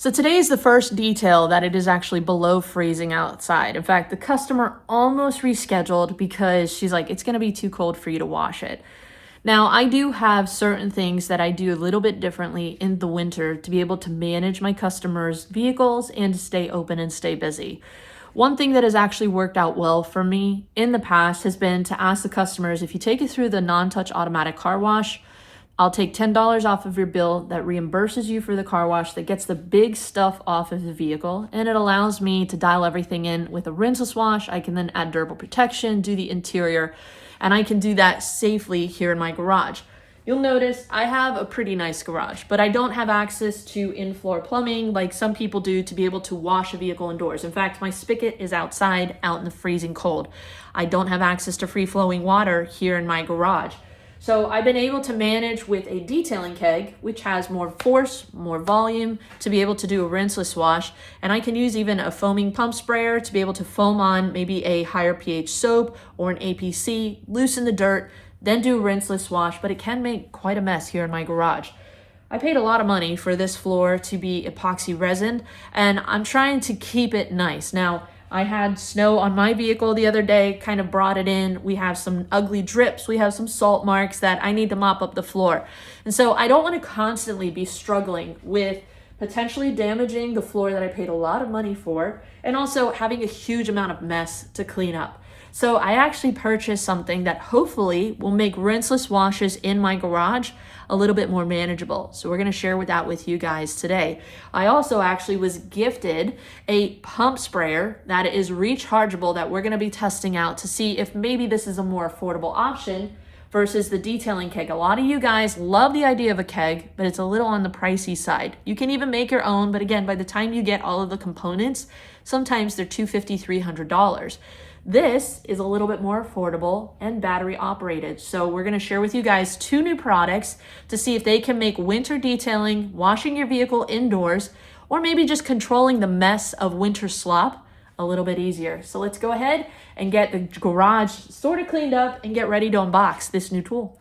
So today is the first detail that it is actually below freezing outside. In fact, the customer almost rescheduled because she's like, it's gonna be too cold for you to wash it. Now, I do have certain things that I do a little bit differently in the winter to be able to manage my customers' vehicles and to stay open and stay busy. One thing that has actually worked out well for me in the past has been to ask the customers, if you take it through the non-touch automatic car wash, I'll take $10 off of your bill that reimburses you for the car wash, that gets the big stuff off of the vehicle, and it allows me to dial everything in with a rinseless wash. I can then add durable protection, do the interior, and I can do that safely here in my garage. You'll notice I have a pretty nice garage, but I don't have access to in-floor plumbing like some people do to be able to wash a vehicle indoors. In fact, my spigot is outside, out in the freezing cold. I don't have access to free-flowing water here in my garage. So I've been able to manage with a detailing keg, which has more force, more volume, to be able to do a rinseless wash. And I can use even a foaming pump sprayer to be able to foam on maybe a higher pH soap or an APC, loosen the dirt, then do a rinseless wash, but it can make quite a mess here in my garage. I paid a lot of money for this floor to be epoxy resin, and I'm trying to keep it nice. Now, I had snow on my vehicle the other day, kind of brought it in. We have some ugly drips. We have some salt marks that I need to mop up the floor. And so I don't want to constantly be struggling with potentially damaging the floor that I paid a lot of money for, and also having a huge amount of mess to clean up. So I actually purchased something that hopefully will make rinseless washes in my garage a little bit more manageable. So we're going to share that with you guys today. I also actually was gifted a pump sprayer that is rechargeable that we're going to be testing out to see if maybe this is a more affordable option versus the detailing keg. A lot of you guys love the idea of a keg, but it's a little on the pricey side. You can even make your own, but again, by the time you get all of the components, sometimes they're $250, $300. This is a little bit more affordable and battery operated. So we're going to share with you guys 2 new products to see if they can make winter detailing, washing your vehicle indoors, or maybe just controlling the mess of winter slop a little bit easier. So let's go ahead and get the garage sort of cleaned up and get ready to unbox this new tool.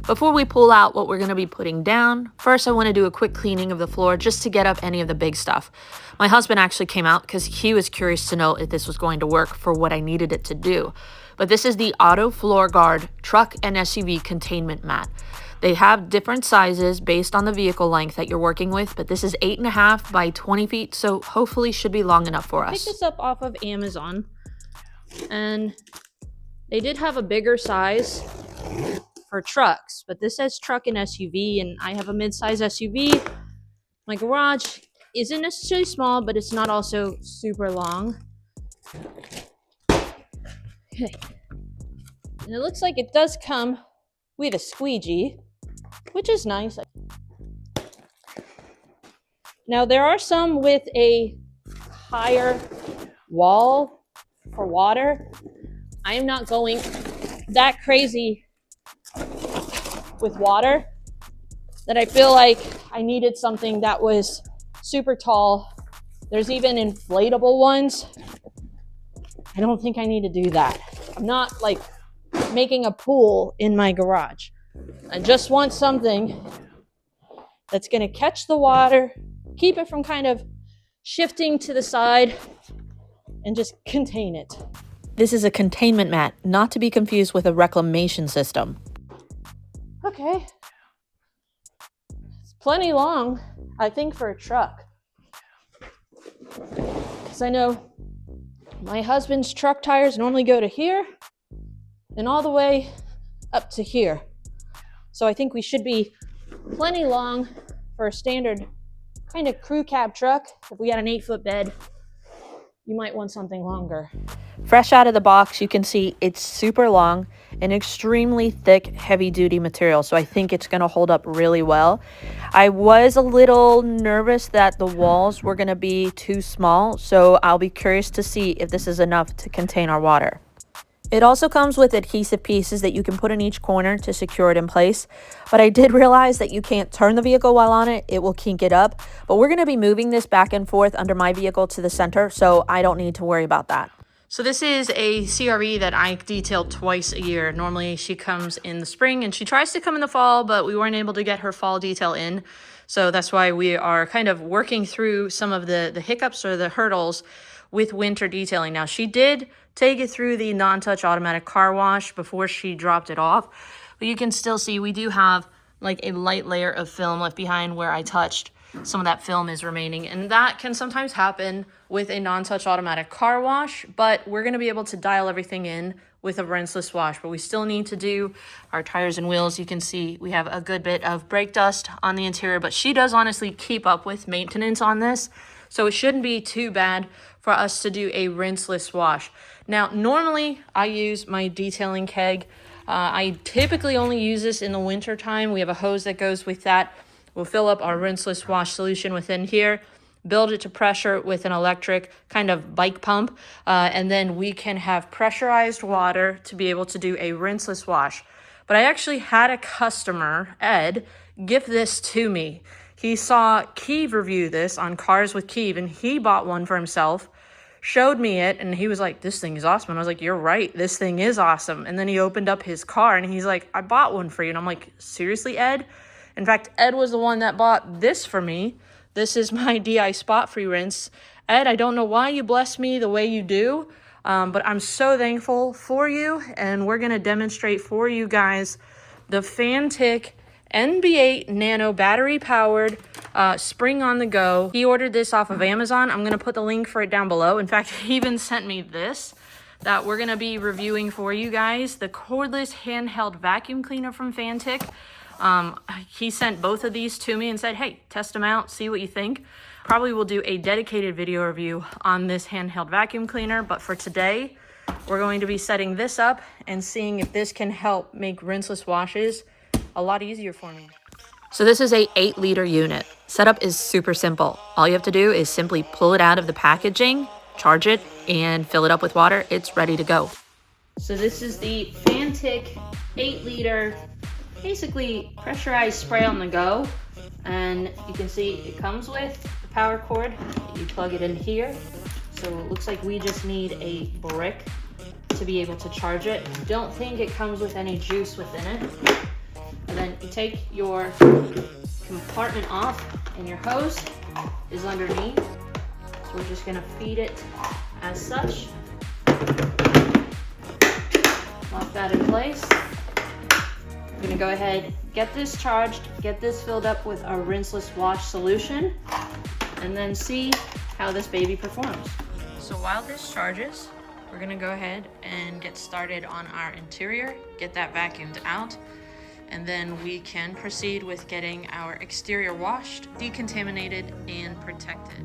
Before we pull out what we're going to be putting down, first I want to do a quick cleaning of the floor just to get up any of the big stuff. My husband actually came out because he was curious to know if this was going to work for what I needed it to do. But this is the Auto Floor Guard Truck and SUV Containment Mat. They have different sizes based on the vehicle length that you're working with, but this is 8.5 by 20 feet, so hopefully should be long enough for us. I picked this up off of Amazon, and they did have a bigger size for trucks, but this says truck and SUV, and I have a mid-size SUV. My garage isn't necessarily small, but it's not also super long. Okay. And it looks like it does come with a squeegee, which is nice. Now, there are some with a higher wall for water. I am not going that crazy with water that I feel like I needed something that was super tall. There's even inflatable ones. I don't think I need to do that. I'm not like making a pool in my garage. I just want something that's going to catch the water, keep it from kind of shifting to the side, and just contain it. This is a containment mat, not to be confused with a reclamation system. Okay. It's plenty long, I think, for a truck. Because I know my husband's truck tires normally go to here and all the way up to here. So I think we should be plenty long for a standard kind of crew cab truck. If we had an 8-foot bed, you might want something longer. Fresh out of the box, you can see it's super long and extremely thick, heavy-duty material, so I think it's going to hold up really well. I was a little nervous that the walls were going to be too small, so I'll be curious to see if this is enough to contain our water. It also comes with adhesive pieces that you can put in each corner to secure it in place. But I did realize that you can't turn the vehicle while on it. It will kink it up. But we're going to be moving this back and forth under my vehicle to the center, so I don't need to worry about that. So this is a CRE that I detail twice a year. Normally she comes in the spring and she tries to come in the fall, but we weren't able to get her fall detail in. So that's why we are kind of working through some of the hiccups or the hurdles with winter detailing. Now, she did take it through the non-touch automatic car wash before she dropped it off, but you can still see we do have like a light layer of film left behind where I touched. Some of that film is remaining, and that can sometimes happen with a non-touch automatic car wash, but we're going to be able to dial everything in with a rinseless wash. But we still need to do our tires and wheels. You can see we have a good bit of brake dust on the interior, but she does honestly keep up with maintenance on this, so it shouldn't be too bad for us to do a rinseless wash. Now, normally I use my detailing keg. I typically only use this in the winter time. We have a hose that goes with that. We'll fill up our rinseless wash solution within here, build it to pressure with an electric kind of bike pump, and then we can have pressurized water to be able to do a rinseless wash. But I actually had a customer, Ed, gift this to me. He saw Keeve review this on Cars with Keeve, and he bought one for himself, showed me it, and he was like, this thing is awesome. And I was like, you're right, this thing is awesome. And then he opened up his car, and he's like, I bought one for you. And I'm like, seriously, Ed? In fact, Ed was the one that bought this for me. This is my DI Spot Free Rinse. Ed, I don't know why you bless me the way you do, but I'm so thankful for you, and we're going to demonstrate for you guys the Fantik NB8 Nano battery-powered spring on the go. He ordered this off of Amazon. I'm going to put the link for it down below. In fact, he even sent me this that we're going to be reviewing for you guys, the cordless handheld vacuum cleaner from Fantik. He sent both of these to me and said, hey, test them out, see what you think. Probably will do a dedicated video review on this handheld vacuum cleaner, but for today, we're going to be setting this up and seeing if this can help make rinseless washes a lot easier for me. So this is a 8-liter unit. Setup is super simple. All you have to do is simply pull it out of the packaging, charge it, and fill it up with water. It's ready to go. So this is the Fantik 8-liter, basically pressurized spray on the go. And you can see it comes with the power cord. You plug it in here. So it looks like we just need a brick to be able to charge it. Don't think it comes with any juice within it. And then you take your compartment off, and your hose is underneath. So we're just gonna feed it as such. Lock that in place. We're gonna go ahead, get this charged, get this filled up with our rinseless wash solution, and then see how this baby performs. So while this charges, we're gonna go ahead and get started on our interior, get that vacuumed out, and then we can proceed with getting our exterior washed, decontaminated, and protected.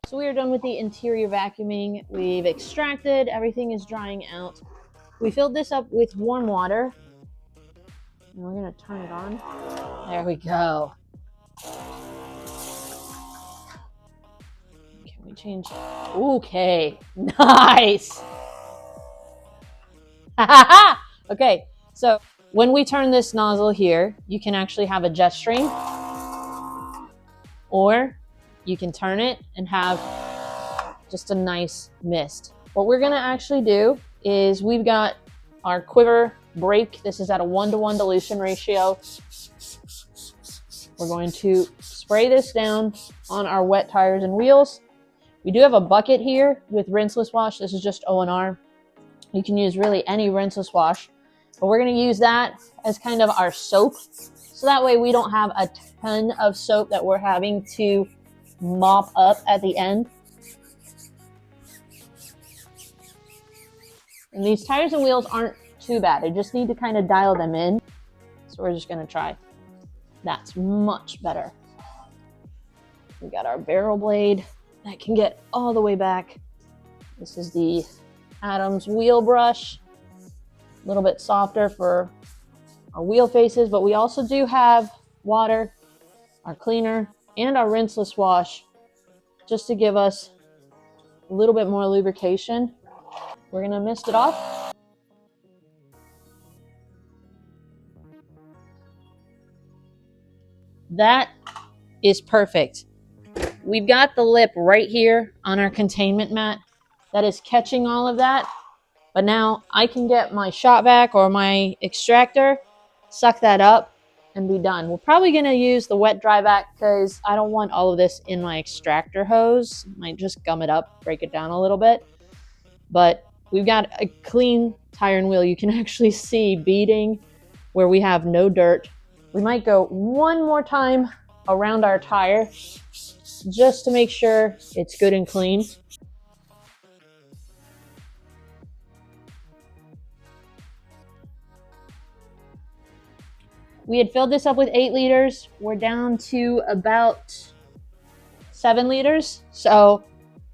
So we are done with the interior vacuuming. We've extracted, everything is drying out. We filled this up with warm water. And we're gonna turn it on. There we go. Can we change? Okay, nice. Okay, so when we turn this nozzle here, you can actually have a jet stream, or you can turn it and have just a nice mist. What we're gonna actually do is we've got our quiver brake. This is at a 1-to-1 dilution ratio. We're going to spray this down on our wet tires and wheels. We do have a bucket here with rinseless wash. This is just O&R. You can use really any rinseless wash, but we're gonna use that as kind of our soap. So that way we don't have a ton of soap that we're having to mop up at the end. And these tires and wheels aren't too bad. I just need to kind of dial them in. So we're just gonna try. That's much better. We got our barrel blade that can get all the way back. This is the Adams wheel brush. A little bit softer for our wheel faces, but we also do have water, our cleaner, and our rinseless wash just to give us a little bit more lubrication. We're gonna mist it off. That is perfect. We've got the lip right here on our containment mat that is catching all of that, But now I can get my shop vac or my extractor, suck that up, and be done. We're probably going to use the wet dry vac because I don't want all of this in my extractor hose. Might just gum it up, break it down a little bit. But we've got a clean tire and wheel. You can actually see beading where we have no dirt. We might go one more time around our tire just to make sure it's good and clean. We had filled this up with 8 liters. We're down to about 7 liters. So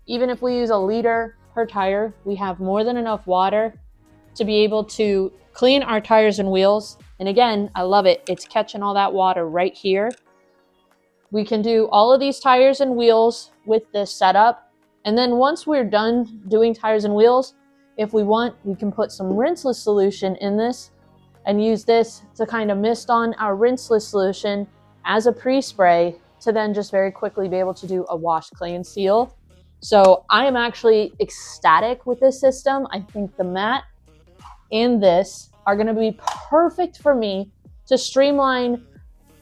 even if we use a liter per tire, we have more than enough water to be able to clean our tires and wheels. And again, I love it. It's catching all that water right here. We can do all of these tires and wheels with this setup. And then once we're done doing tires and wheels, if we want, we can put some rinseless solution in this and use this to kind of mist on our rinseless solution as a pre-spray to then just very quickly be able to do a wash, clay, and seal. So I am actually ecstatic with this system. I think the mat and this are going to be perfect for me to streamline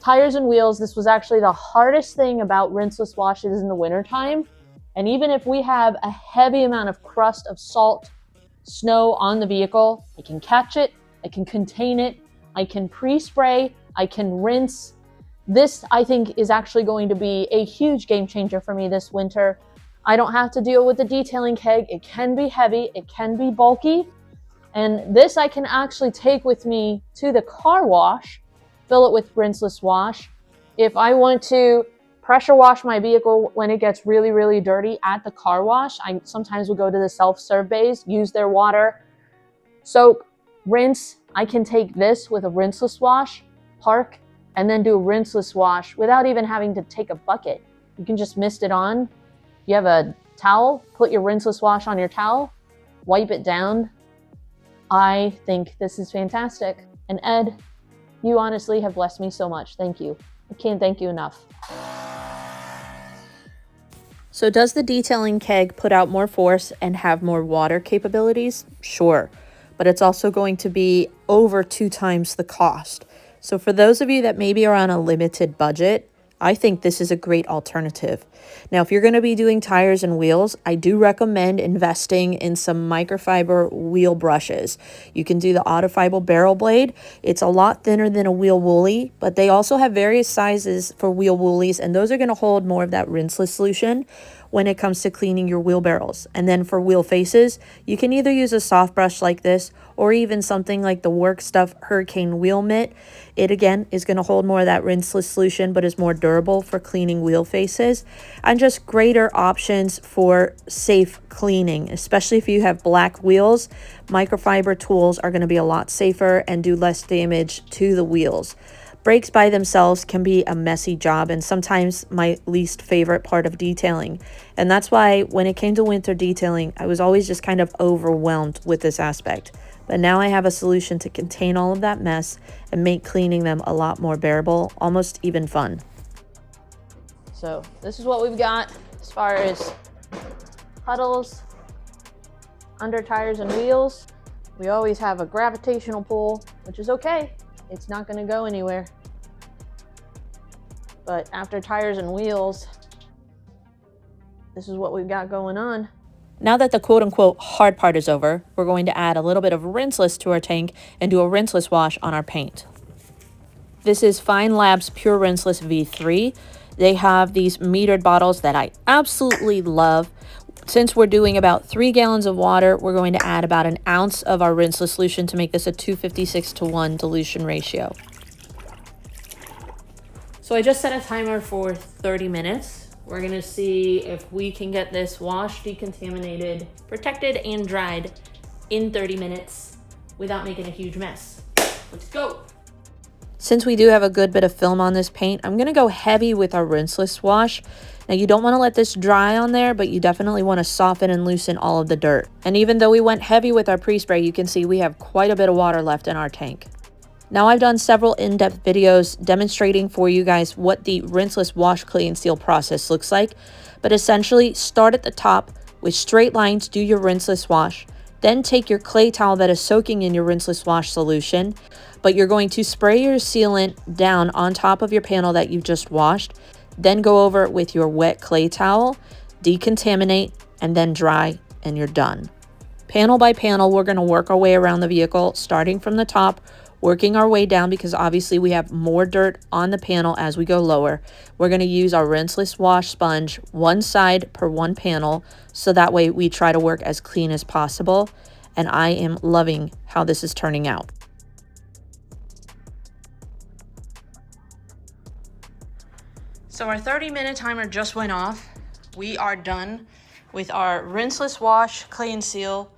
tires and wheels. This was actually the hardest thing about rinseless washes in the wintertime. And even if we have a heavy amount of crust of salt, snow on the vehicle, I can catch it, I can contain it, I can pre-spray, I can rinse. This, I think, is actually going to be a huge game changer for me this winter. I don't have to deal with the detailing keg. It can be heavy, it can be bulky. And this I can actually take with me to the car wash, fill it with rinseless wash. If I want to pressure wash my vehicle when it gets really, really dirty at the car wash, I sometimes will go to the self-serve bays, use their water, soak, rinse. I can take this with a rinseless wash, park, and then do a rinseless wash without even having to take a bucket. You can just mist it on. You have a towel, put your rinseless wash on your towel, wipe it down. I think this is fantastic. And Ed, you honestly have blessed me so much. Thank you. I can't thank you enough. So does the detailing keg put out more force and have more water capabilities? Sure, but it's also going to be over 2 times the cost. So for those of you that maybe are on a limited budget, I think this is a great alternative. Now, if you're going to be doing tires and wheels, I do recommend investing in some microfiber wheel brushes. You can do the Autofiber barrel blade. It's a lot thinner than a wheel woolly, but they also have various sizes for wheel woolies, and those are going to hold more of that rinseless solution when it comes to cleaning your wheel barrels. And then for wheel faces, you can either use a soft brush like this or even something like the Work Stuff Hurricane Wheel Mitt. It again is going to hold more of that rinseless solution but is more durable for cleaning wheel faces, and just greater options for safe cleaning. Especially if you have black wheels, microfiber tools are going to be a lot safer and do less damage to the wheels. Brakes by themselves can be a messy job and sometimes my least favorite part of detailing. And that's why when it came to winter detailing, I was always just kind of overwhelmed with this aspect. But now I have a solution to contain all of that mess and make cleaning them a lot more bearable, almost even fun. So this is what we've got as far as puddles under tires and wheels. We always have a gravitational pull, which is okay. It's not going to go anywhere. But after tires and wheels, this is what we've got going on. Now that the quote-unquote hard part is over, we're going to add a little bit of rinseless to our tank and do a rinseless wash on our paint. This is Fine Labs Pure Rinseless V3. They have these metered bottles that I absolutely love. Since we're doing about 3 gallons of water, we're going to add about 1 ounce of our rinseless solution to make this a 256-to-1 dilution ratio. So I just set a timer for 30 minutes. We're going to see if we can get this washed, decontaminated, protected, and dried in 30 minutes without making a huge mess. Let's go. Since we do have a good bit of film on this paint, I'm going to go heavy with our rinseless wash. Now, you don't want to let this dry on there, but you definitely want to soften and loosen all of the dirt. And even though we went heavy with our pre-spray, you can see we have quite a bit of water left in our tank. Now, I've done several in-depth videos demonstrating for you guys what the rinseless wash, clean, seal process looks like. But essentially, start at the top with straight lines, do your rinseless wash. Then take your clay towel that is soaking in your rinseless wash solution, but you're going to spray your sealant down on top of your panel that you've just washed. Then go over it with your wet clay towel, decontaminate, and then dry, and you're done. Panel by panel, we're going to work our way around the vehicle, starting from the top, working our way down because obviously we have more dirt on the panel as we go lower. We're going to use our rinseless wash sponge, one side per one panel, so that way we try to work as clean as possible. And I am loving how this is turning out. So our 30-minute timer just went off. We are done with our rinseless wash, clay and seal.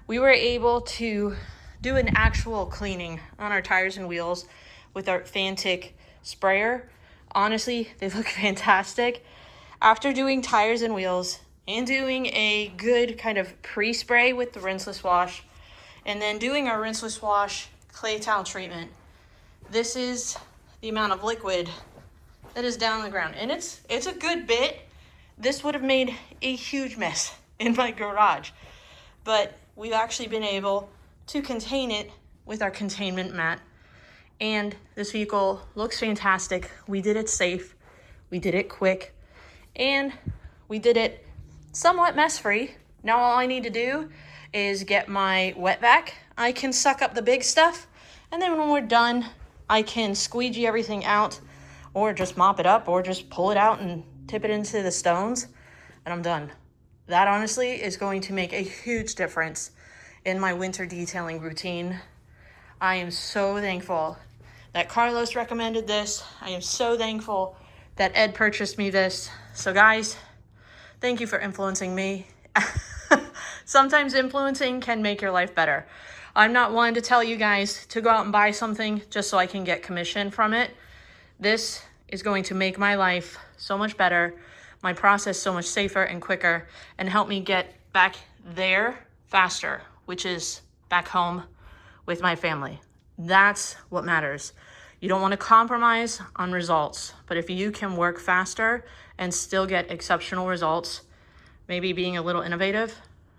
We were able to do an actual cleaning on our tires and wheels with our Fantik sprayer. Honestly, they look fantastic. After doing tires and wheels and doing a good kind of pre-spray with the rinseless wash and then doing our rinseless wash clay towel treatment, this is the amount of liquid that is down on the ground. And it's a good bit. This would have made a huge mess in my garage, but we've actually been able to contain it with our containment mat. And this vehicle looks fantastic. We did it safe, we did it quick, and we did it somewhat mess-free. Now all I need to do is get my wet vac. I can suck up the big stuff, and then when we're done, I can squeegee everything out, or just mop it up, or just pull it out and tip it into the stones, and I'm done. That honestly is going to make a huge difference in my winter detailing routine. I am so thankful that Carlos recommended this. I am so thankful that Ed purchased me this. So guys, thank you for influencing me. Sometimes influencing can make your life better. I'm not one to tell you guys to go out and buy something just so I can get commission from it. This is going to make my life so much better, my process so much safer and quicker, and help me get back there faster, which is back home with my family. That's what matters. You don't want to compromise on results, but if you can work faster and still get exceptional results, maybe being a little innovative,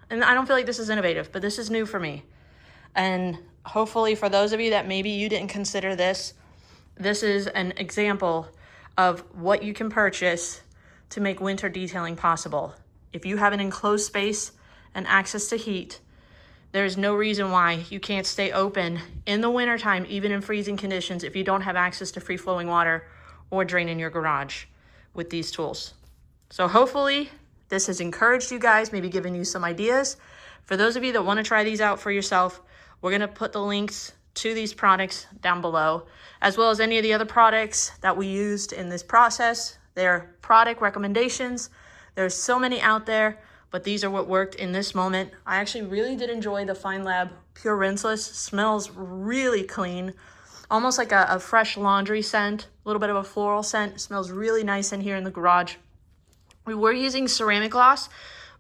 and I don't feel like this is innovative, but this is new for me. And hopefully for those of you that maybe you didn't consider this, this is an example of what you can purchase to make winter detailing possible. If you have an enclosed space and access to heat, there's no reason why you can't stay open in the wintertime, even in freezing conditions, if you don't have access to free-flowing water or drain in your garage with these tools. So hopefully this has encouraged you guys, maybe given you some ideas. For those of you that want to try these out for yourself, we're going to put the links to these products down below, as well as any of the other products that we used in this process. They're product recommendations. There's so many out there, but these are what worked in this moment. I actually really did enjoy the Fine Lab Pure Rinseless. Smells really clean, almost like a fresh laundry scent, a little bit of a floral scent. It smells really nice in here in the garage. We were using ceramic gloss,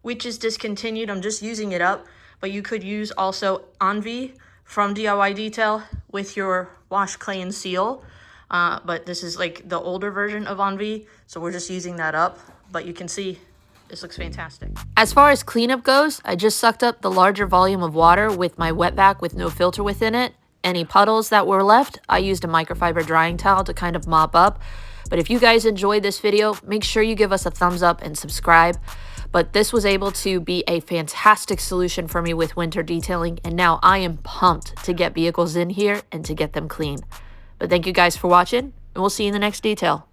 which is discontinued. I'm just using it up, but you could use also Envy from DIY Detail with your wash, clay, and seal. But this is like the older version of Envy, so we're just using that up. But you can see this looks fantastic. As far as cleanup goes, I just sucked up the larger volume of water with my wet vac with no filter within it. Any puddles that were left, I used a microfiber drying towel to kind of mop up. But if you guys enjoyed this video, make sure you give us a thumbs up and subscribe. But this was able to be a fantastic solution for me with winter detailing, and now I am pumped to get vehicles in here and to get them clean. But thank you guys for watching, and we'll see you in the next detail.